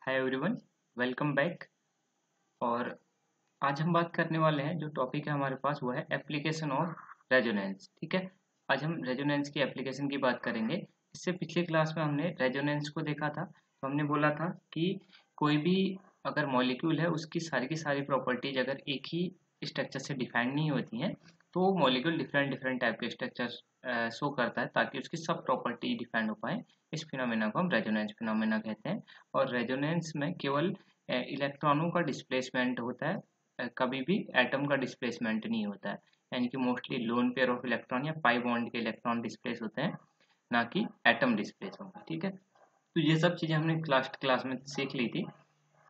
Hi everyone, welcome back. और आज हम बात करने वाले हैं, जो टॉपिक है हमारे पास वो है एप्लीकेशन ऑफ रेजोनेंस। ठीक है, आज हम रेजोनेंस की एप्लीकेशन की बात करेंगे। इससे पिछले क्लास में हमने रेजोनेंस को देखा था, तो हमने बोला था कि कोई भी अगर मॉलिक्यूल है उसकी की सारी प्रॉपर्टीज अगर एक ही स्ट्रक्चर से डिफाइंड नहीं होती हैं तो मॉलिक्यूल डिफरेंट डिफरेंट टाइप के स्ट्रक्चर शो करता है ताकि उसकी सब प्रॉपर्टी डिफाइंड हो पाए। इस फिनोमेना को हम रेजोनेंस फिनोमेना कहते हैं। और रेजोनेंस में केवल इलेक्ट्रॉनों का डिस्प्लेसमेंट होता है, कभी भी एटम का डिस्प्लेसमेंट नहीं होता है। यानी कि mostly loan pair of electron या पाई बॉन्ड के इलेक्ट्रॉन डिस्प्लेस होते हैं, ना कि एटम डिस्प्लेस होंगे। ठीक है, तो ये सब चीज़ें हमने लास्ट क्लास में सीख ली थी,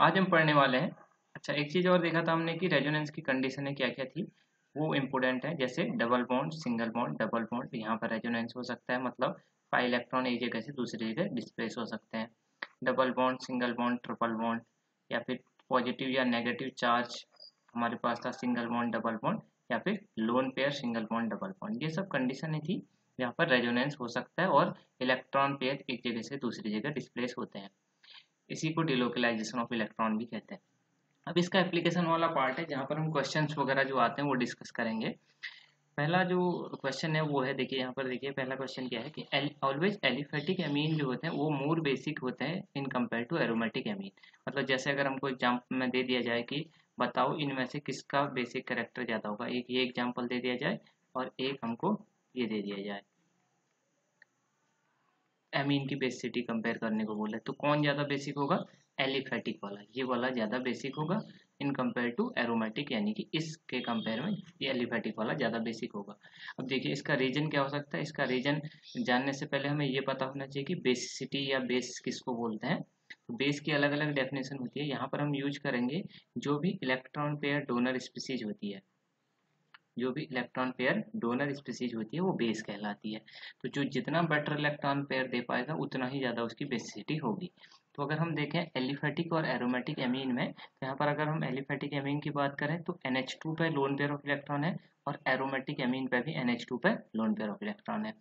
आज हम पढ़ने वाले हैं। अच्छा, एक चीज़ और देखा था हमने कि रेजोनेंस की कंडीशनें क्या क्या थी, वो इम्पोर्टेंट है। जैसे double bond, single bond, double bond, यहाँ पर रेजोनेंस हो सकता है, मतलब पाई इलेक्ट्रॉन एक जगह से दूसरी जगह डिस्प्लेस हो सकते हैं। Double bond, single bond, triple bond, या फिर पॉजिटिव या नेगेटिव चार्ज हमारे पास था, सिंगल बॉन्ड, डबल बॉन्ड, या फिर lone pair, single bond, double bond. ये सब कंडीशनें थी जहाँ पर रेजोनेंस हो सकता है और इलेक्ट्रॉन पेयर एक जगह से दूसरी जगह डिस्प्लेस होते हैं। इसी को डिलोकलाइजेशन ऑफ इलेक्ट्रॉन भी कहते हैं। अब इसका एप्लीकेशन वाला पार्ट है जहाँ पर हम क्वेश्चंस वगैरह जो आते हैं वो डिस्कस करेंगे। पहला जो क्वेश्चन है वो है, देखिए यहाँ पर, देखिए पहला क्वेश्चन क्या है कि ऑलवेज एलिफेटिक एमीन जो होते हैं वो मोर बेसिक होते हैं in compare to aromatic amine. मतलब जैसे अगर हमको एग्जाम्पल में दे दिया जाए कि बताओ इनमें से किसका बेसिक कैरेक्टर ज़्यादा होगा, एक ये एग्जाम्पल दे दिया जाए और एक हमको ये दे दिया जाए, एमीन की बेसिसिटी कंपेयर करने को बोले, तो कौन ज़्यादा बेसिक होगा? एलिफेटिक वाला, ये वाला ज़्यादा बेसिक होगा इन कंपेयर टू एरोमेटिक, यानी कि इसके कंपेयर में ये एलिफेटिक वाला ज़्यादा बेसिक होगा। अब देखिए इसका रीजन क्या हो सकता है। इसका रीजन जानने से पहले हमें ये पता होना चाहिए कि बेसिसिटी या बेस किसको बोलते हैं। तो बेस की अलग अलग डेफिनेशन होती है, यहाँ पर हम यूज करेंगे जो भी इलेक्ट्रॉन पेयर डोनर स्पीसीज होती है, जो भी इलेक्ट्रॉन पेयर डोनर स्पीसीज होती है वो बेस कहलाती है। तो जो जितना बेटर इलेक्ट्रॉन पेयर दे पाएगा उतना ही ज़्यादा उसकी बेसिसिटी होगी। तो अगर हम देखें एलिफेटिक और एरोमेटिक एमीन में, तो यहाँ पर अगर हम एलिफेटिक एमीन की बात करें तो NH2 पे लोन पेयर ऑफ इलेक्ट्रॉन है, और एरोमेटिक एमीन पे भी NH2 पे लोन पेयर ऑफ इलेक्ट्रॉन है।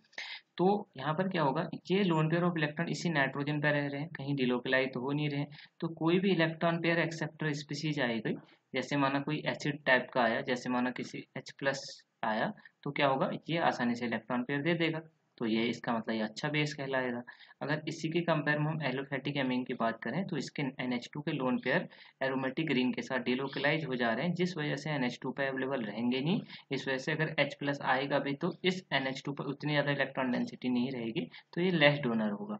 तो यहाँ पर क्या होगा, ये लोन पेयर ऑफ इलेक्ट्रॉन इसी नाइट्रोजन पे रह रहे हैं, कहीं डिलोकलाइज तो हो नहीं रहे। तो कोई भी इलेक्ट्रॉन पेयर एक्सेप्टर स्पीसीज आएगी, जैसे माना कोई एसिड टाइप का आया, जैसे माना किसी H+ आया, तो क्या होगा, ये आसानी से इलेक्ट्रॉन पेयर दे देगा। तो ये इसका मतलब ये अच्छा बेस कहलाएगा। अगर इसी के कंपेयर में हम एलोफेटिक एमीन की बात करें तो इसके NH2 के लोन पेयर एरोमेटिक रिंग के साथ डिलोकलाइज हो जा रहे हैं, जिस वजह से NH2 पे अवेलेबल रहेंगे नहीं। इस वजह से अगर H+ आएगा भी तो इस NH2 पर उतनी ज़्यादा इलेक्ट्रॉन डेंसिटी नहीं रहेगी, तो ये लेस डोनर होगा,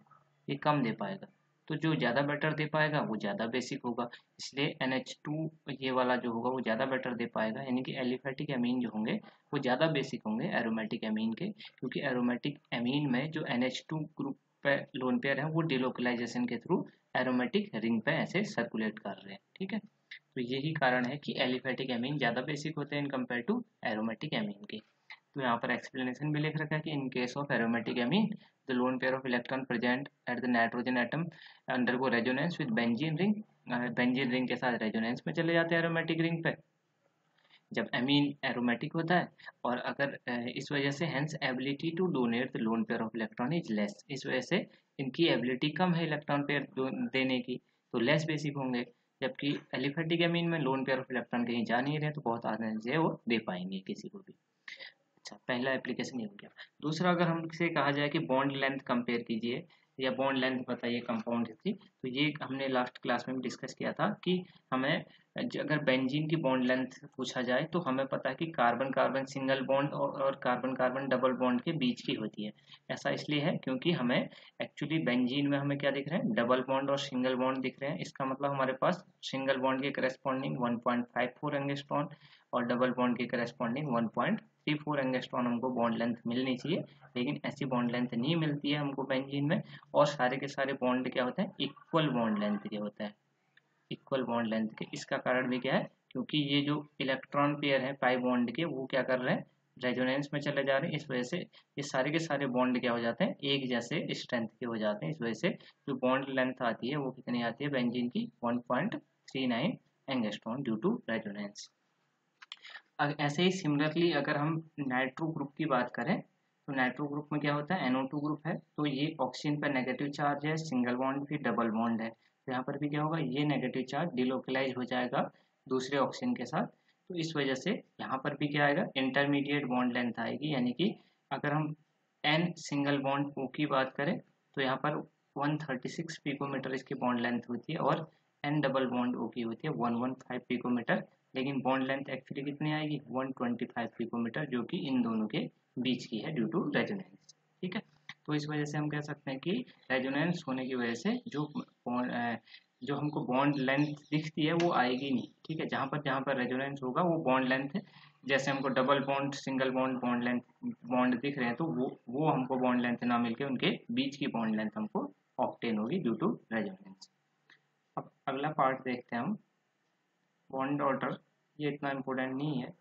ये कम दे पाएगा। तो जो ज़्यादा बेटर दे पाएगा वो ज़्यादा बेसिक होगा, इसलिए NH2 ये वाला जो होगा वो ज़्यादा बेटर दे पाएगा। यानी कि एलिफेटिक एमीन जो होंगे वो ज़्यादा बेसिक होंगे एरोमेटिक एमीन के, क्योंकि एरोमेटिक एमीन में जो NH2 ग्रुप पे लोन पेयर है वो डिलोकलाइजेशन के थ्रू एरोमेटिक रिंग पे ऐसे सर्कुलेट कर रहे हैं। ठीक है, तो यही कारण है कि एलिफेटिक एमीन ज़्यादा बेसिक होते हैं in compare to aromatic amine के। तो यहाँ पर एक्सप्लेनेशन भी लिख रखा है कि in case of aromatic amine the lone pair of electron present at the nitrogen atom undergo resonance with benzene ring. Benzene ring के साथ रेजोनेंस में चले जाते हैं एरोमेटिक रिंग पे जब एमीन एरोमेटिक होता है। और अगर इस वजह से hence ability to donate the lone pair of electron is less, इस वजह से इनकी एबिलिटी कम है इलेक्ट्रॉन पेयर देने की, तो लेस बेसिक होंगे। जबकि एलिफेटिक एमीन में लोन पेयर ऑफ इलेक्ट्रॉन कहीं जा नहीं रहे, तो बहुत आसानी से वो दे पाएंगे किसी को भी। अच्छा, पहला एप्लीकेशन ये हो गया। दूसरा, अगर हमसे कहा जाए कि बॉन्ड लेंथ कंपेयर कीजिए या बॉन्ड लेंथ बताइए कंपाउंड की, तो ये हमने लास्ट क्लास में भी डिस्कस किया था कि हमें अगर बेंजीन की बॉन्ड लेंथ पूछा जाए तो हमें पता है कि कार्बन कार्बन सिंगल बॉन्ड और कार्बन कार्बन डबल बॉन्ड के बीच की होती है। ऐसा इसलिए है क्योंकि हमें एक्चुअली बेंजीन में हमें क्या दिख रहे हैं, डबल बॉन्ड और सिंगल बॉन्ड दिख रहे हैं। इसका मतलब हमारे पास सिंगल बॉन्ड के करस्पॉन्डिंग 1.54 एंगस्ट्रॉन और डबल बॉन्ड के करस्पॉन्डिंग 1.34 एंगस्ट्रॉन हमको बॉन्ड लेंथ मिलनी चाहिए, लेकिन ऐसी बॉन्ड लेंथ नहीं मिलती है हमको बेंजीन में। और सारे के सारे बॉन्ड क्या होते हैं, इक्वल बॉन्ड लेंथ के होते हैं, इक्वल बॉन्ड लेंथ के। इसका कारण भी क्या है, क्योंकि ये जो इलेक्ट्रॉन पेयर है पाई बॉन्ड के वो क्या कर रहे हैं, रेजोनेंस में चले जा रहे हैं। इस वजह से ये सारे के सारे बॉन्ड क्या हो जाते हैं, एक जैसे स्ट्रेंथ के हो जाते हैं। इस वजह से जो बॉन्ड लेंथ आती है वो कितनी आती है बेंजीन की, 1.39 एंगस्ट्रॉन ड्यू टू रेजोनेंस। ऐसे ही सिमिलरली अगर हम नाइट्रो ग्रुप की बात करें तो नाइट्रो ग्रुप में क्या होता है, NO2 ग्रुप है, तो ये ऑक्सीजन पर नेगेटिव चार्ज है, सिंगल बॉन्ड फिर डबल बॉन्ड है, तो यहाँ पर भी क्या होगा, ये नेगेटिव चार्ज डिलोकलाइज हो जाएगा दूसरे ऑक्सीजन के साथ। तो इस वजह से यहाँ पर भी क्या आएगा, इंटरमीडिएट बॉन्ड लेंथ आएगी, यानी कि अगर हम N सिंगल बॉन्ड O की बात करें तो यहाँ पर 136 पिकोमीटर इसकी बॉन्ड लेंथ होती है, और N डबल बॉन्ड O की होती है 115 पिकोमीटर, लेकिन बॉन्ड लेंथ एक्चुअली कितनी आएगी, 125 पिकोमीटर, जो कि इन दोनों के बीच की है ड्यू टू रेजोनेंस। ठीक है, तो इस वजह से हम कह सकते हैं कि रेजोनेंस होने की वजह से जो हमको बॉन्ड लेंथ दिखती है वो आएगी नहीं। ठीक है, जहाँ पर रेजोनेंस होगा वो बॉन्ड लेंथ, जैसे हमको double bond single bond bond length bond दिख रहे हैं, तो वो हमको बॉन्ड लेंथ ना मिलके उनके बीच की बॉन्ड लेंथ हमको ऑब्टेन होगी ड्यू टू रेजोनेंस। अब अगला पार्ट देखते हैं हम, बॉन्ड ऑर्डर, ये इतना इम्पोर्टेंट नहीं है।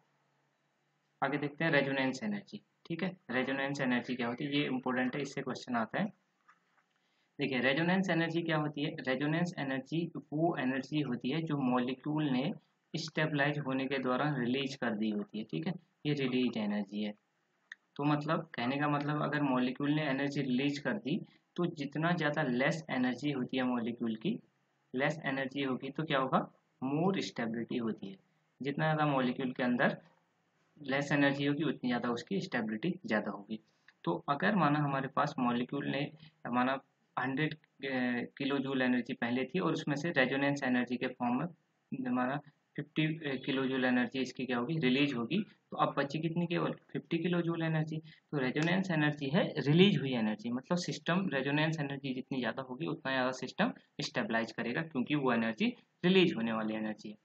आगे देखते हैं रेजोनेंस एनर्जी। ठीक है, रेजोनेंस एनर्जी क्या होती है, ये इंपॉर्टेंट है, इससे क्वेश्चन आता है। देखिए रेजोनेंस एनर्जी क्या होती है, रेजोनेंस एनर्जी वो एनर्जी होती है जो मॉलिक्यूल ने स्टेबलाइज होने के दौरान रिलीज कर दी होती है। ठीक है, ये रिलीज एनर्जी है। तो मतलब कहने का मतलब, अगर मॉलिक्यूल ने एनर्जी रिलीज कर दी तो जितना ज़्यादा लेस एनर्जी होती है मॉलिक्यूल की, लेस एनर्जी होगी तो क्या होगा, मोर स्टेबिलिटी होती है। जितना ज़्यादा मॉलिक्यूल के अंदर लेस एनर्जी होगी उतनी ज़्यादा उसकी स्टेबिलिटी ज़्यादा होगी। तो अगर माना हमारे पास मॉलिक्यूल ने माना 100 किलो जूल एनर्जी पहले थी, और उसमें से रेजोनेंस एनर्जी के फॉर्म में हमारा 50 किलो जूल एनर्जी इसकी क्या होगी, रिलीज होगी, तो अब बची कितनी, केवल 50 किलो जूल एनर्जी। तो रेजोनेंस एनर्जी है रिलीज हुई एनर्जी, मतलब सिस्टम रेजोनेंस एनर्जी जितनी ज़्यादा होगी उतना ज़्यादा सिस्टम स्टेबलाइज करेगा, क्योंकि वो एनर्जी रिलीज होने वाली एनर्जी है।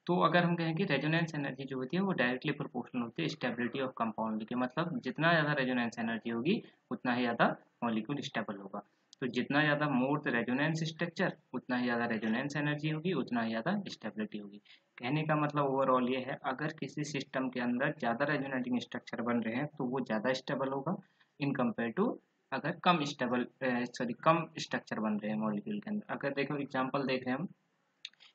तो अगर हम कहें कि रेजोनेंस एनर्जी जो होती है वो डायरेक्टली प्रोपोर्शनल होती है स्टेबिलिटी ऑफ कंपाउंड के, मतलब जितना ज़्यादा रेजोनेंस एनर्जी होगी उतना ही ज़्यादा मॉलिक्यूल स्टेबल होगा। तो जितना ज़्यादा मोर द रेजोनेंस स्ट्रक्चर उतना ही ज़्यादा रेजोनेंस एनर्जी होगी, उतना ही ज़्यादा स्टेबिलिटी होगी। कहने का मतलब ओवरऑल ये है, अगर किसी सिस्टम के अंदर ज़्यादा रेजोनेटिंग स्ट्रक्चर बन रहे हैं तो वो ज़्यादा स्टेबल होगा इन कंपेयर टू अगर कम स्ट्रक्चर बन रहे हैं मॉलिक्यूल के अंदर। अगर देखो एग्जाम्पल देख रहे हैं हम,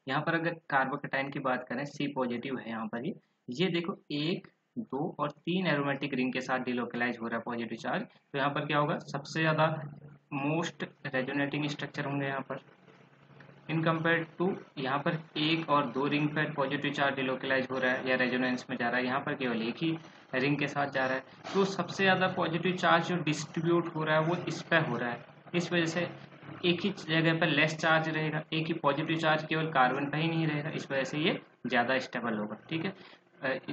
यहाँ पर अगर कार्बोकेटाइन की बात करें, सी पॉजिटिव है यहाँ पर, ये देखो 1 2 और 3 एरोमेटिक रिंग के साथ डिलोकलाइज हो रहा है पॉजिटिव चार्ज, तो यहाँ पर क्या होगा, सबसे ज़्यादा मोस्ट रेजोनेटिंग स्ट्रक्चर होंगे यहाँ पर इन कंपेयर टू, यहाँ पर 1 और 2 रिंग पर पॉजिटिव चार्ज डिलोकलाइज हो रहा है या रेजोनेंस में जा रहा है, यहाँ पर केवल एक ही रिंग के साथ जा रहा है। तो सबसे ज़्यादा पॉजिटिव चार्ज जो डिस्ट्रीब्यूट हो रहा है वो इस पर हो रहा है, इस वजह से एक ही जगह पर लेस चार्ज रहेगा, एक ही पॉजिटिव चार्ज केवल कार्बन पर ही नहीं रहेगा, इस वजह से ये ज़्यादा स्टेबल होगा। ठीक है,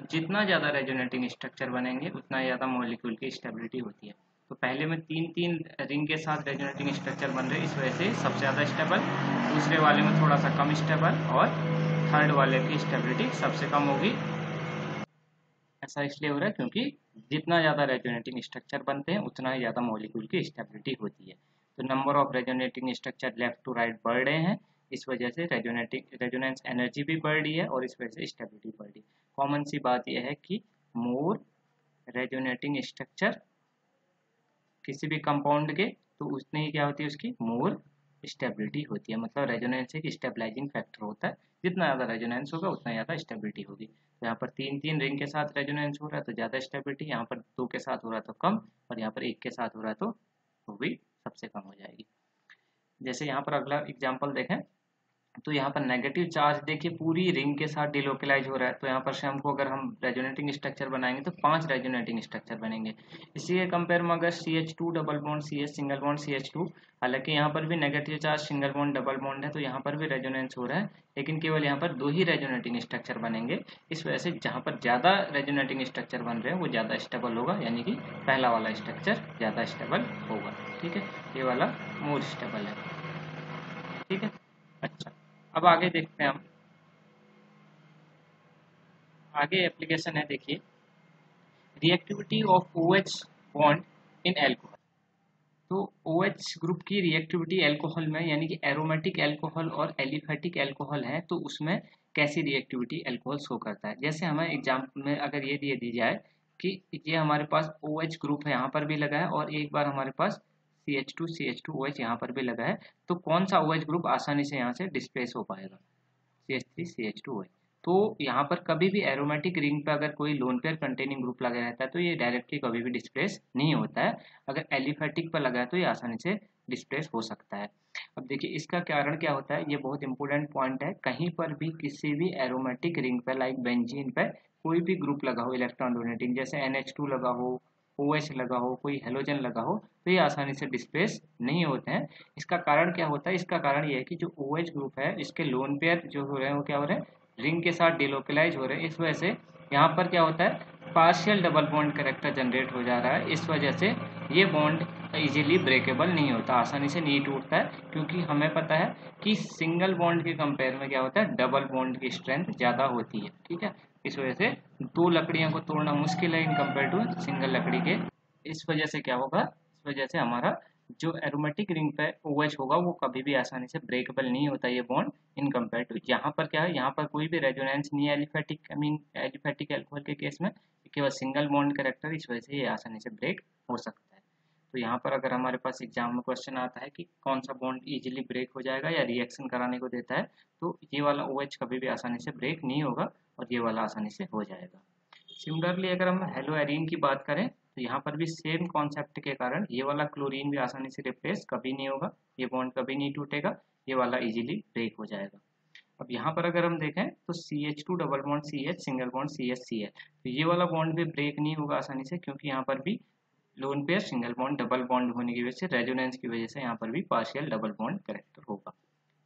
जितना ज़्यादा रेजोनेटिंग स्ट्रक्चर बनेंगे उतना ज़्यादा मॉलिक्यूल की स्टेबिलिटी होती है। तो पहले में 3 रिंग के साथ रेजोनेटिंग स्ट्रक्चर बन रहे हैं, इस वजह से सबसे ज़्यादा स्टेबल, दूसरे वाले में थोड़ा सा कम स्टेबल, और थर्ड वाले की स्टेबिलिटी सबसे कम होगी। ऐसा इसलिए हो रहा है क्योंकि जितना ज़्यादा रेजोनेटिंग स्ट्रक्चर बनते हैं उतना ही ज़्यादा मॉलिक्यूल की स्टेबिलिटी होती है। तो number of resonating structure left to right बढ़ रहे हैं, इस वजह से रेजोनेंस एनर्जी भी बढ़ रही है और इस वजह से स्टेबिलिटी बढ़ रही है। कॉमन सी बात यह है कि मोर रेजोनेटिंग स्ट्रक्चर किसी भी कंपाउंड के, तो उतनी ही क्या होती है, उसकी मोर स्टेबिलिटी होती है। मतलब रेजोनेंस एक स्टेबलाइजिंग फैक्टर होता है, जितना ज़्यादा रेजोनेंस होगा उतना ज़्यादा स्टेबिलिटी होगी। तो यहाँ पर 3 रिंग के साथ रेजोनेंस हो रहा है तो ज़्यादा स्टेबिलिटी, यहाँ पर 2 के साथ हो रहा है तो कम, और यहाँ पर 1 के साथ हो रहा है तो वो भी सबसे कम हो जाएगी। जैसे यहाँ पर अगला एग्जाम्पल देखें, तो यहाँ पर नेगेटिव चार्ज देखिए पूरी रिंग के साथ डिलोकलाइज हो रहा है, तो यहाँ पर से हमको अगर हम रेजोनेटिंग स्ट्रक्चर बनाएंगे तो 5 रेजोनेटिंग स्ट्रक्चर बनेंगे। इसी के कंपेयर में अगर CH2 double bond CH single bond CH2, हालांकि यहाँ पर भी negative charge single bond double bond है तो यहाँ पर भी रेजोनेंस हो रहा है, लेकिन केवल यहाँ पर 2 ही रेजोनेटिंग स्ट्रक्चर बनेंगे। इस वजह से जहाँ पर ज़्यादा रेजोनेटिंग स्ट्रक्चर बन रहे हैं वो ज़्यादा स्टेबल होगा, यानी कि पहला वाला स्ट्रक्चर ज़्यादा स्टेबल होगा। ठीक है, ये वाला मोर स्टेबल है। ठीक है, अच्छा अब आगे देखते हैं हम, आगे एप्लीकेशन है देखिए, reactivity of OH bond in alcohol. तो OH ग्रुप की रिएक्टिविटी एल्कोहल में, यानी कि एरोमेटिक एल्कोहल और एलिफेटिक एल्कोहल है, तो उसमें कैसी रिएक्टिविटी एल्कोहल शो करता है। जैसे हमें एग्जाम में अगर ये दिए दी जाए कि ये हमारे पास OH ग्रुप है, यहाँ पर भी लगा है, और एक बार हमारे पास CH2 OH यहाँ पर भी लगा है, तो कौन सा OH ग्रुप आसानी से यहाँ से डिस्प्लेस हो पाएगा, CH3 CH2 OH। तो यहाँ पर कभी भी एरोमेटिक रिंग पे अगर कोई लोन पेयर कंटेनिंग ग्रुप लगा रहता है तो ये डायरेक्टली कभी भी डिस्प्लेस नहीं होता है। अगर एलिफेटिक पर लगा है तो ये आसानी से डिस्प्लेस हो सकता है। अब देखिए इसका कारण क्या होता है, ये बहुत इंपॉर्टेंट पॉइंट है। कहीं पर भी किसी भी एरोमेटिक रिंग पे लाइक बेंजीन पे कोई भी ग्रुप लगा हो इलेक्ट्रॉन डोनेटिंग, जैसे NH2 लगा हो, OH लगा हो, कोई हेलोजन लगा हो, तो ये आसानी से डिस्प्लेस नहीं होते हैं। इसका कारण क्या होता है, इसका कारण ये है कि जो OH ग्रुप है इसके लोन पेयर जो हो रहे हैं वो क्या हो रहे हैं, रिंग के साथ डिलोकलाइज हो रहे हैं। इस वजह से यहाँ पर क्या होता है, partial double bond character generate हो जा रहा है। इस वजह से ये बॉन्ड इजीली ब्रेकेबल नहीं होता, आसानी से नहीं टूटता है, क्योंकि हमें पता है कि सिंगल बॉन्ड के कंपेयर में क्या होता है, डबल बॉन्ड की स्ट्रेंथ ज़्यादा होती है। ठीक है, इस वजह से दो लकड़ियों को तोड़ना मुश्किल है इन कंपेयर टू सिंगल लकड़ी के। इस वजह से क्या होगा, इस वजह से हमारा जो एरोमेटिक रिंग पे OH होगा वो कभी भी आसानी से ब्रेकेबल नहीं होता ये बॉन्ड इन कंपेयर टू। यहाँ पर क्या है, यहाँ पर कोई भी रेजोनेंस नहीं है एलिफेटिक एलिफेटिक अल्कोहल के केस में, केवल सिंगल बॉन्ड कैरेक्टर, इस वजह से ये आसानी से ब्रेक हो सकता है। तो यहाँ पर अगर हमारे पास एग्जाम में क्वेश्चन आता है कि कौन सा बॉन्ड इजीली ब्रेक हो जाएगा या रिएक्शन कराने को देता है, तो ये वाला OH कभी भी आसानी से ब्रेक नहीं होगा और ये वाला आसानी से हो जाएगा। सिमिलरली अगर हम हेलो एरीन की बात करें तो यहाँ पर भी सेम कॉन्सेप्ट के कारण ये वाला क्लोरीन भी आसानी से रिप्लेस कभी नहीं होगा, ये बॉन्ड कभी नहीं टूटेगा, ये वाला इजीली ब्रेक हो जाएगा। अब यहाँ पर अगर हम देखें तो CH2 double bond CH single bond CH है, तो ये वाला बॉन्ड भी ब्रेक नहीं होगा आसानी से, क्योंकि यहाँ पर भी lone pair single bond double bond होने की वजह से रेजोनेंस की वजह से यहाँ पर भी पार्शियल डबल बॉन्ड कैरेक्टर होगा।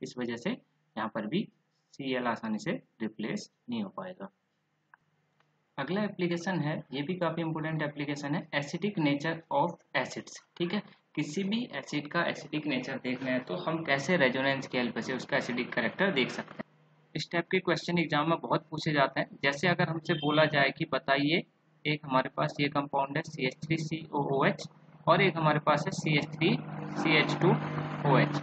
इस वजह से यहाँ पर भी Cl आसानी से रिप्लेस नहीं हो पाएगा। अगला एप्लीकेशन है, ये भी काफ़ी इंपॉर्टेंट एप्लीकेशन है, एसिडिक नेचर ऑफ एसिड्स। ठीक है, किसी भी एसिड का एसिडिक नेचर देखना है तो हम कैसे रेजोनेंस की हेल्प से उसका एसिडिक कैरेक्टर देख सकते हैं। इस टाइप के क्वेश्चन एग्जाम में बहुत पूछे जाते हैं। जैसे अगर हमसे बोला जाए कि बताइए, एक हमारे पास ये कंपाउंड है CH3COOH और एक हमारे पास है CH3CH2OH।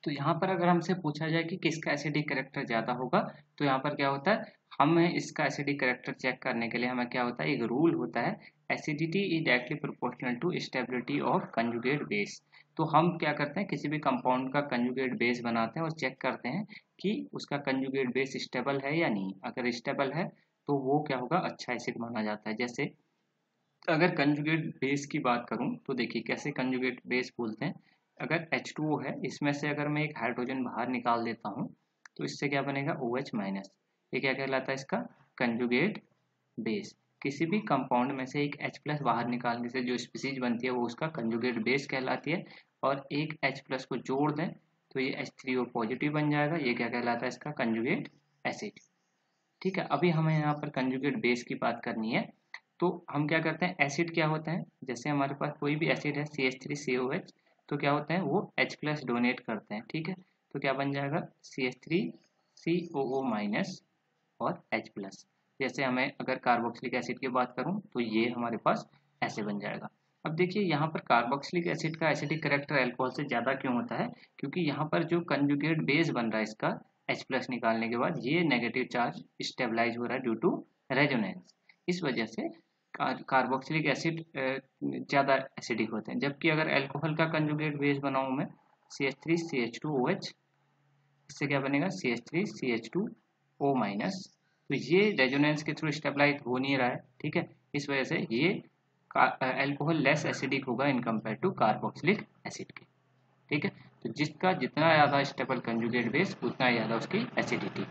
तो यहाँ पर अगर हमसे पूछा जाए कि किसका एसिडिक कैरेक्टर ज़्यादा होगा, तो यहाँ पर क्या होता है, हमें इसका एसिडिक कैरेक्टर चेक करने के लिए हमें क्या होता है, एक रूल होता है, acidity is directly proportional to stability of conjugate base. तो हम क्या करते हैं, किसी भी कंपाउंड का कंजुगेट बेस बनाते हैं और चेक करते हैं कि उसका कंजुगेट बेस स्टेबल है या नहीं। अगर स्टेबल है तो वो क्या होगा, अच्छा एसिड माना जाता है। जैसे अगर कंजुगेट बेस की बात करूं तो देखिए कैसे कंजुगेट बेस बोलते हैं। अगर H2O है, इसमें से अगर मैं एक हाइड्रोजन बाहर निकाल देता हूं तो इससे क्या बनेगा, OH माइनस। ये क्या कहलाता है, इसका कंजुगेट बेस। किसी भी कंपाउंड में से एक H प्लस बाहर निकालने से जो स्पीसीज बनती है वो उसका कंजुगेट बेस कहलाती है, और एक H प्लस को जोड़ दें तो ये H3O पॉजिटिव बन जाएगा, ये क्या कहलाता है, इसका कंजुगेट एसिड। ठीक है, अभी हमें यहाँ पर कंजुगेट बेस की बात करनी है। तो हम क्या करते हैं, एसिड क्या होता है, जैसे हमारे पास कोई भी एसिड है CH3COH, तो क्या होता है, वो H प्लस डोनेट करते हैं। ठीक है, तो क्या बन जाएगा, CH3COO माइनस और H प्लस। जैसे हमें अगर कार्बोक्सिलिक एसिड की बात करूं तो ये हमारे पास ऐसे बन जाएगा। अब देखिए यहाँ पर कार्बोक्सिलिक एसिड का एसिडिक कैरेक्टर अल्कोहल से ज़्यादा क्यों होता है, क्योंकि यहाँ पर जो कंजुगेट बेस बन रहा है इसका H प्लस निकालने के बाद ये नेगेटिव चार्ज स्टेबलाइज हो रहा है ड्यू टू रेजोनेंस। इस वजह से कार्बोक्सिलिक एसिड ज़्यादा एसिडिक होते हैं। जबकि अगर अल्कोहल का कंजुगेट बेस बनाऊँ मैं CH3CH2OH, इससे क्या बनेगा, CH3CH2O माइनस। तो ये रेजोनेंस के थ्रू स्टेबलाइज हो नहीं रहा है। ठीक है, इस वजह से ये अल्कोहल लेस एसिडिक होगा in compare to carboxylic acid के। ठीक है, तो जिसका जितना ज़्यादा स्टेबल कंजुगेट बेस उतना ज़्यादा उसकी एसिडिटी।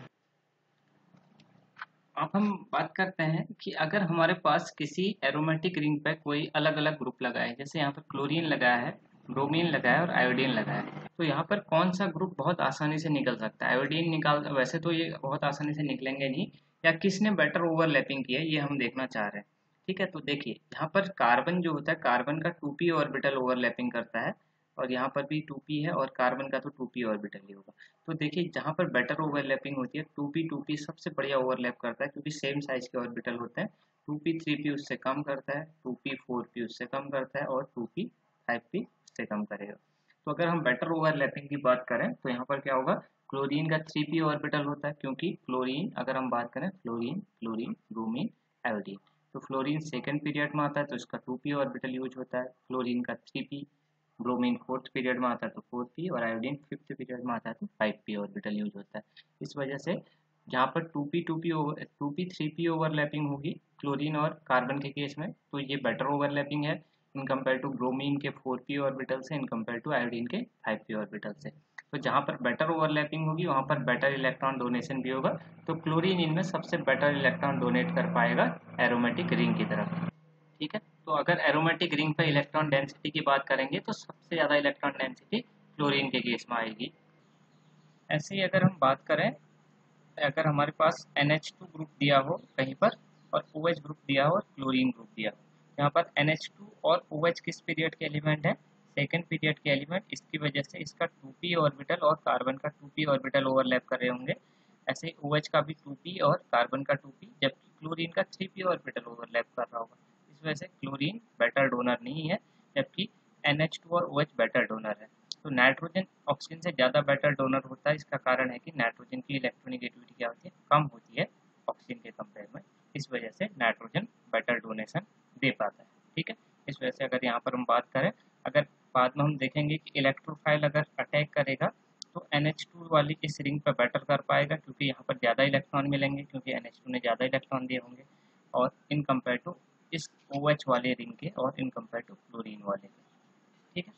अब हम बात करते हैं कि अगर हमारे पास किसी एरोमेटिक रिंग पे कोई अलग अलग ग्रुप लगा है, जैसे यहाँ पर क्लोरीन लगाया है, ब्रोमीन लगाया है और आयोडीन लगाया है, तो यहाँ पर कौन सा ग्रुप बहुत आसानी से निकल सकता है। आयोडीन निकाल, वैसे तो ये बहुत आसानी से निकलेंगे नहीं, या किसने बेटर ओवरलैपिंग की है ये हम देखना चाह रहे हैं। ठीक है, तो देखिए यहाँ पर कार्बन जो होता है, कार्बन का 2p ऑर्बिटल ओवरलैपिंग करता है, और यहाँ पर भी 2p है, और कार्बन का तो 2p ऑर्बिटल ही होगा। तो देखिए जहाँ पर बेटर ओवरलैपिंग होती है 2p सबसे बढ़िया ओवरलैप करता है, क्योंकि सेम साइज के ऑर्बिटल होते हैं। 2p 3p उससे कम करता है, 2p 4p उससे कम करता है, और 2p 5p उससे कम करेगा। तो अगर हम बेटर ओवरलैपिंग की बात करें तो यहाँ पर क्या होगा, क्लोरीन का 3p ऑर्बिटल होता है, क्योंकि क्लोरीन अगर हम बात करें फ्लोरीन, क्लोरीन, ब्रोमीन, आयोडीन, तो फ्लोरीन सेकेंड पीरियड में आता है तो इसका 2p ऑर्बिटल यूज होता है, फ्लोरीन का 3p, ब्रोमीन फोर्थ पीरियड में आता है तो 4p, और आयोडीन फिफ्थ पीरियड में आता है तो 5p ऑर्बिटल यूज होता है। इस वजह से जहाँ पर 2p 3p ओवरलैपिंग होगी क्लोरीन और कार्बन के केस में, तो ये बेटर ओवरलैपिंग है इन कंपेयर टू ब्रोमीन के 4p ऑर्बिटल से, इन कंपेयर टू आयोडीन के 5p ऑर्बिटल से। तो जहाँ पर बेटर ओवरलैपिंग होगी वहाँ पर बेटर इलेक्ट्रॉन डोनेशन भी होगा, तो क्लोरीन इनमें सबसे बेटर इलेक्ट्रॉन डोनेट कर पाएगा एरोमेटिक रिंग की तरफ। ठीक है, तो अगर एरोमेटिक रिंग पर इलेक्ट्रॉन डेंसिटी की बात करेंगे तो सबसे ज़्यादा इलेक्ट्रॉन डेंसिटी क्लोरीन के केस में आएगी। ऐसे ही अगर हम बात करें, अगर हमारे पास NH2 ग्रुप दिया हो कहीं पर और OH ग्रुप दिया हो और क्लोरीन ग्रुप दिया हो, यहाँ पर NH2 और OH किस पीरियड के एलिमेंट है, सेकेंड पीरियड के एलिमेंट, इसकी वजह से इसका 2p ऑर्बिटल और कार्बन का 2p ऑर्बिटल ओवरलैप कर रहे होंगे। ऐसे ही OH का भी 2p और कार्बन का 2p, जबकि क्लोरीन का 3p ऑर्बिटल ओवरलैप कर रहा होगा। इस वजह से क्लोरीन बेटर डोनर नहीं है, जबकि NH2 और OH बेटर डोनर है। तो नाइट्रोजन ऑक्सीजन से ज़्यादा बेटर डोनर होता है। इसका कारण है कि नाइट्रोजन की इलेक्ट्रोनेगेटिविटी क्या होती है, कम होती है ऑक्सीजन के कंपेयर में। इस वजह से नाइट्रोजन बेटर डोनेशन दे पाता है। ठीक है, इस वजह से अगर यहाँ पर हम बात करें, अगर बाद में हम देखेंगे कि इलेक्ट्रोफाइल अगर अटैक करेगा तो NH2 वाली इस रिंग पर बेटर कर पाएगा, क्योंकि यहाँ पर ज़्यादा इलेक्ट्रॉन मिलेंगे, क्योंकि NH2 ने ज़्यादा इलेक्ट्रॉन दिए होंगे, और इन कंपेयर टू इस OH वाले रिंग के और इन कंपेयर टू क्लोरीन वाले के। ठीक है,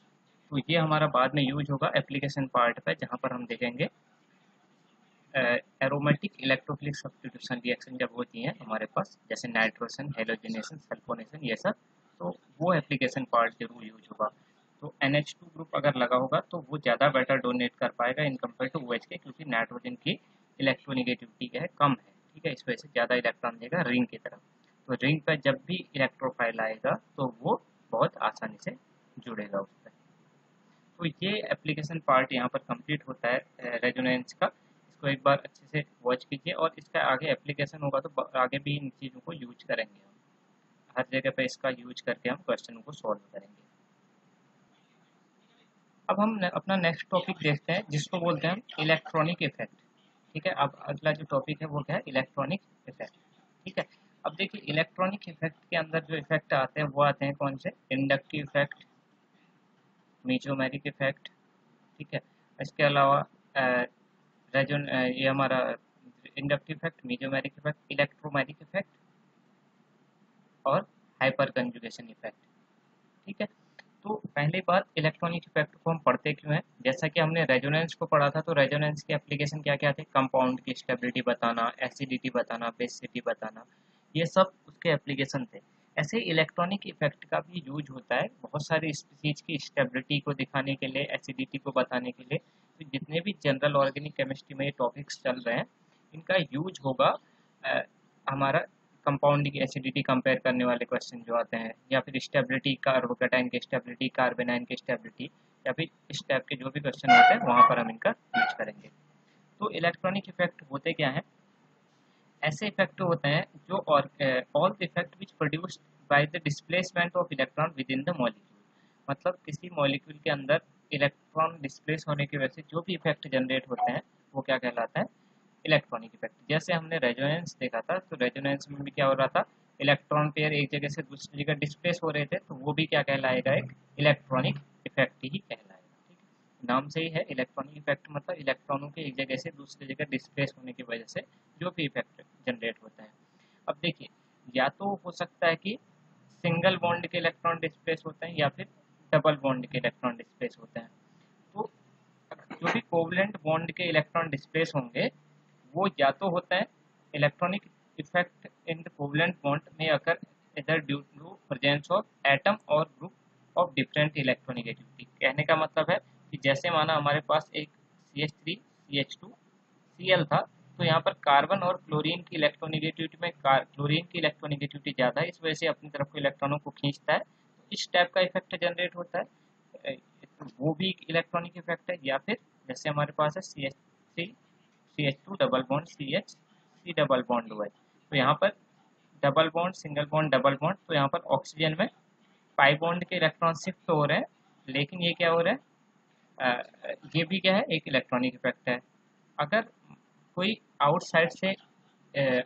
तो ये हमारा बाद में यूज होगा एप्लीकेशन पार्ट पे, जहाँ पर हम देखेंगे एरोमेटिक इलेक्ट्रोफिलिक सब्स्टिट्यूशन रिएक्शन जब होती हैं हमारे पास, जैसे नाइट्रोजन, हेलोजनेशन, सल्फोनेशन, ये सब, तो वो एप्लीकेशन पार्ट जरूर यूज होगा। तो NH2 ग्रुप अगर लगा होगा तो वो ज़्यादा बेटर डोनेट कर पाएगा इन कंपेयर टू OH के, क्योंकि नाइट्रोजन की इलेक्ट्रोनिगेटिविटी क्या है, कम है। ठीक है, इस वजह से ज़्यादा इलेक्ट्रॉन देगा रिंग की तरफ। तो रिंग पर जब भी इलेक्ट्रोफाइल आएगा तो वो बहुत आसानी से जुड़ेगा उस पर। तो ये एप्लीकेशन पार्ट यहाँ पर कंप्लीट होता है रेजोनेंस का। इसको एक बार अच्छे से वॉच कीजिए, और इसका आगे एप्लीकेशन होगा तो आगे भी इन चीज़ों को यूज करेंगे हम, हर जगह पे इसका यूज करके हम क्वेश्चन को सॉल्व करेंगे। अब हम अपना नेक्स्ट टॉपिक देखते हैं, जिसको बोलते हैं हम इलेक्ट्रॉनिक इफेक्ट। ठीक है, अब अगला जो टॉपिक है वो क्या है, इलेक्ट्रॉनिक इफेक्ट। ठीक है, अब देखिए इलेक्ट्रॉनिक इफेक्ट के अंदर जो इफेक्ट आते हैं वो आते हैं कौन से, इंडक्टिव इफेक्ट, मीजोमेरिक इफेक्ट। ठीक है, इसके अलावा ये हमारा inductive effect, mesomeric effect, electromeric effect और हाइपर कंजुगेशन इफेक्ट। ठीक है, तो पहली बात, इलेक्ट्रॉनिक इफेक्ट को हम पढ़ते क्यों हैं, जैसा कि हमने रेजोनेंस को पढ़ा था, तो रेजोनेंस के एप्लीकेशन क्या क्या थे, कंपाउंड की स्टेबिलिटी बताना, एसिडिटी बताना, बेसिसिटी बताना, ये सब उसके एप्लीकेशन थे। ऐसे इलेक्ट्रॉनिक इफेक्ट का भी यूज होता है बहुत सारी स्पीसीज की स्टेबिलिटी को दिखाने के लिए, एसिडिटी को बताने के लिए। तो जितने भी जनरल ऑर्गेनिक केमिस्ट्री में ये टॉपिक्स चल रहे हैं, इनका यूज होगा हमारा कंपाउंड की एसिडिटी कंपेयर करने वाले क्वेश्चन जो आते हैं, या फिर स्टेबिलिटी, कार्बोकेटाइन की स्टेबिलिटी, कार्बेनाइन की स्टेबिलिटी, या फिर इस टाइप के जो भी क्वेश्चन होते हैं वहाँ पर हम इनका यूज करेंगे। तो इलेक्ट्रॉनिक इफेक्ट होते क्या हैं, ऐसे इफेक्ट होते हैं जो all effect which produced by the displacement of electron with in the molecule. मतलब किसी मॉलिक्यूल के अंदर इलेक्ट्रॉन डिस्प्लेस होने की वजह से जो भी इफेक्ट जनरेट होते हैं वो क्या कहलाता है, इलेक्ट्रॉनिक इफेक्ट। जैसे हमने रेजोनेंस देखा था, तो रेजोनेंस में भी क्या हो रहा था, इलेक्ट्रॉन पेयर एक जगह से दूसरी जगह डिस्प्लेस हो रहे थे, तो वो भी क्या कहलाएगा, एक इलेक्ट्रॉनिक इफेक्ट ही कहलाएगा। ठीक है, नाम से ही है इलेक्ट्रॉनिक इफेक्ट, मतलब इलेक्ट्रॉनों के एक जगह से दूसरी जगह डिस्प्लेस होने की वजह से जो भी इफेक्ट जनरेट होता है। अब देखिए, या तो हो सकता है कि सिंगल बॉन्ड के इलेक्ट्रॉन डिस्प्लेस होते हैं, या फिर डबल बॉन्ड के इलेक्ट्रॉन डिस्प्लेस होते हैं। तो जो भी कोवलेंट बॉन्ड के इलेक्ट्रॉन डिस्प्लेस होंगे वो या तो होता है electronic effect in the covalent bond में अकर इधर due to presence of atom और ग्रुप ऑफ डिफरेंट इलेक्ट्रोनेगेटिविटी। कहने का मतलब है कि जैसे माना हमारे पास एक CH3 CH2 Cl था, तो यहाँ पर कार्बन और क्लोरीन की इलेक्ट्रोनेगेटिविटी में क्लोरीन की इलेक्ट्रोनेगेटिविटी ज़्यादा है, इस वजह से अपनी तरफ को इलेक्ट्रॉनों को खींचता है, तो इस टाइप का इफेक्ट जनरेट होता है। तो वो भी इलेक्ट्रॉनिक इफेक्ट है। या फिर जैसे हमारे पास है CH2 double bond CH, C double bond OH, तो यहाँ पर double bond, single bond, double bond, तो यहाँ पर ऑक्सीजन में पाई बॉन्ड के इलेक्ट्रॉन शिफ्ट हो रहे हैं, लेकिन ये क्या हो रहा है, ये भी क्या है, एक इलेक्ट्रॉनिक इफेक्ट है। अगर कोई आउटसाइड से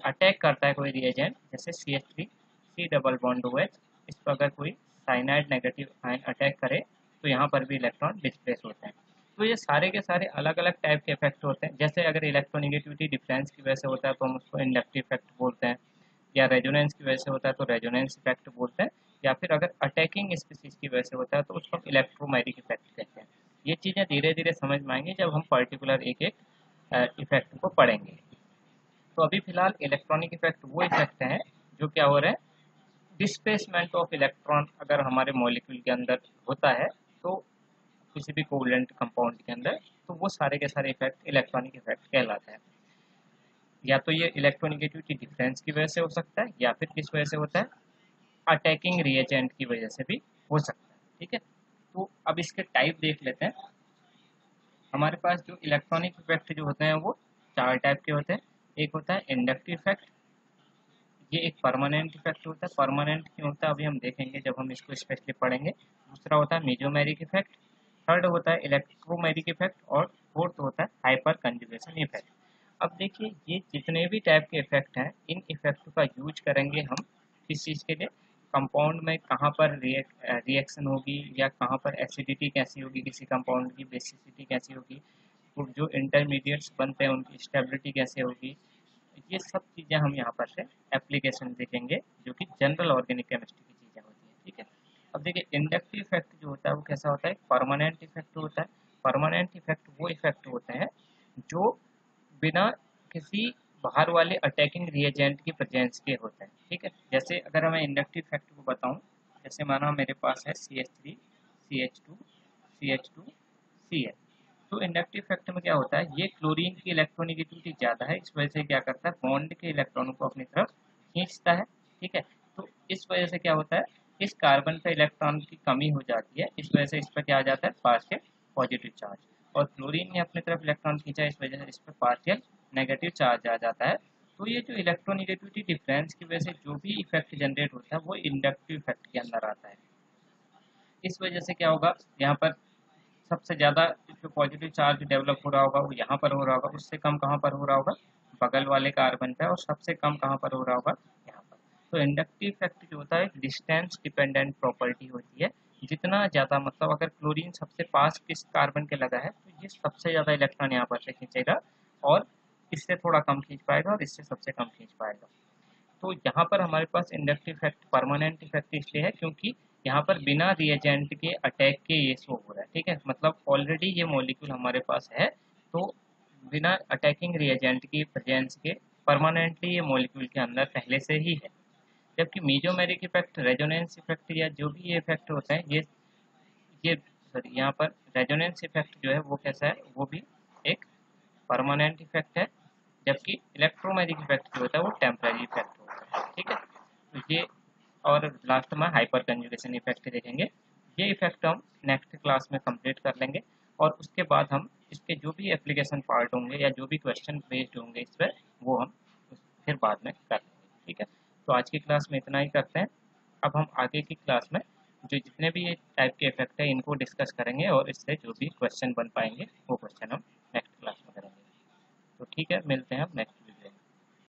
अटैक करता है कोई रिएजेंट, जैसे CH3 C double bond OH, इस पर अगर कोई साइनाइड नेगेटिव आयन अटैक करे तो यहाँ पर भी इलेक्ट्रॉन डिस्प्लेस होते हैं। तो ये सारे के सारे अलग अलग टाइप के इफेक्ट होते हैं। जैसे अगर इलेक्ट्रोनिगेटिविटी डिफरेंस की वजह से होता है तो हम उसको इंडक्टिव इफेक्ट बोलते हैं, या रेजोनेंस की वजह से होता है तो रेजोनेंस इफेक्ट बोलते हैं, या फिर अगर अटैकिंग स्पीसीज की वजह से होता है तो उसको हम इलेक्ट्रोमैग्नेटिक इफेक्ट कहते हैं। ये चीज़ें धीरे धीरे समझ में आएंगी जब हम पर्टिकुलर एक एक इफेक्ट को पढ़ेंगे। तो अभी फिलहाल इलेक्ट्रॉनिक इफेक्ट वो इफेक्ट हैं जो क्या हो रहे हैं, डिस्प्लेसमेंट ऑफ इलेक्ट्रॉन अगर हमारे मॉलिक्यूल के अंदर होता है तो किसी भी कोवलेंट कंपाउंड के अंदर, तो वो सारे के सारे इफेक्ट इलेक्ट्रॉनिक इफेक्ट कहलाते हैं। या तो ये इलेक्ट्रोनिगेटिविटी डिफरेंस की वजह से हो सकता है, या फिर किस वजह से होता है, अटैकिंग रिएजेंट की वजह से भी हो सकता है। ठीक है, तो अब इसके टाइप देख लेते हैं। हमारे पास जो इलेक्ट्रॉनिक इफेक्ट जो होते हैं वो चार टाइप के होते हैं। एक होता है इंडक्टिव इफेक्ट, ये एक परमानेंट इफेक्ट होता है। परमानेंट क्यों होता है अभी हम देखेंगे जब हम इसको स्पेशली पढ़ेंगे। दूसरा होता है मेसोमेरिक इफेक्ट, थर्ड होता है इलेक्ट्रोमेरिक इफेक्ट, और फोर्थ होता है हाइपर कंजुगेशन इफेक्ट। अब देखिए ये जितने भी टाइप के इफेक्ट हैं, इन इफेक्ट का यूज करेंगे हम किस चीज़ के लिए, कंपाउंड में कहाँ पर रिएक्शन होगी, या कहाँ पर एसिडिटी कैसी होगी किसी कंपाउंड की, बेसिसिटी कैसी होगी, तो जो इंटरमीडिएट्स बनते हैं उनकी स्टेबिलिटी कैसे होगी, ये सब चीज़ें हम यहाँ पर से एप्लीकेशन देखेंगे जो कि जनरल ऑर्गेनिक केमिस्ट्री की चीज़ें होती हैं। ठीक है, अब देखिए इंडक्टिव इफेक्ट जो होता है वो कैसा होता है, परमानेंट इफेक्ट होता है। परमानेंट इफेक्ट वो इफेक्ट होते हैं जो बिना किसी बाहर वाले अटैकिंग रिएजेंट की प्रेजेंस के होते हैं। ठीक है, जैसे अगर मैं इंडक्टिव इफेक्ट को बताऊं, जैसे माना मेरे पास है CH3 CH2 CH2 Cl, तो इंडक्टिव इफेक्ट में क्या होता है, ये क्लोरीन की इलेक्ट्रोनिगेटिविटी ज़्यादा है, इस वजह से क्या करता है, बॉन्ड के इलेक्ट्रॉनों को अपनी तरफ खींचता है। ठीक है, तो इस वजह से क्या होता है, इस कार्बन पे इलेक्ट्रॉन की कमी हो जाती है, इस वजह से इस पर क्या आ जाता है, पार्शियल पॉजिटिव चार्ज, और क्लोरीन ने अपनी तरफ इलेक्ट्रॉन खींचा, इस वजह से इस पर पार्शियल नेगेटिव चार्ज आ जाता है। तो ये जो इलेक्ट्रोनिगेटिविटी डिफरेंस की वजह से जो भी इफेक्ट जनरेट होता है वो इंडक्टिव इफेक्ट के अंदर आता है। इस वजह से क्या होगा, यहाँ पर सबसे ज़्यादा जो पॉजिटिव चार्ज डेवलप हो रहा होगा वो यहाँ पर हो रहा होगा, उससे कम कहाँ पर हो रहा होगा, बगल वाले कार्बन पे, और सबसे कम कहाँ पर हो रहा होगा, यहाँ पर। तो इंडक्टिव इफेक्ट जो होता है डिस्टेंस डिपेंडेंट प्रॉपर्टी होती है। जितना ज़्यादा मतलब अगर क्लोरीन सबसे पास किस कार्बन के लगा है तो ये सबसे ज़्यादा इलेक्ट्रॉन यहाँ पर से खींचेगा, और इससे थोड़ा कम खींच पाएगा, और इससे सबसे कम खींच पाएगा। तो यहाँ पर हमारे पास इंडक्टिव इफेक्ट परमानेंट इफेक्ट इसलिए है क्योंकि यहाँ पर बिना रिएजेंट के अटैक के ये शो हो रहा है। ठीक है, मतलब ऑलरेडी ये मॉलिक्यूल हमारे पास है, तो बिना अटैकिंग रिएजेंट की प्रेजेंस के परमानेंटली ये मॉलिक्यूल के अंदर पहले से ही है। जबकि मीजोमेरिक इफेक्ट, रेजोनेंस इफेक्ट, या जो भी ये इफेक्ट होते हैं, ये सॉरी यहाँ पर रेजोनेंस इफेक्ट जो है वो कैसा है, वो भी एक परमानेंट इफेक्ट है, जबकि इलेक्ट्रोमैग्नेटिक इफेक्ट जो होता है वो टेम्पररी इफेक्ट होता है। ठीक है, तो ये, और लास्ट में हाइपर कंजुगेशन इफेक्ट देखेंगे। ये इफेक्ट हम नेक्स्ट क्लास में कंप्लीट कर लेंगे, और उसके बाद हम इसके जो भी एप्लीकेशन पार्ट होंगे या जो भी क्वेश्चन बेस्ड होंगे इस पर, वो हम फिर बाद में कर लेंगे। ठीक है, तो आज की क्लास में इतना ही करते हैं। अब हम आगे की क्लास में जो जितने भी ये टाइप के इफेक्ट है इनको डिस्कस करेंगे, और इससे जो भी क्वेश्चन बन पाएंगे वो क्वेश्चन हम नेक्स्ट क्लास में करेंगे। तो ठीक है, मिलते हैं अब नेक्स्ट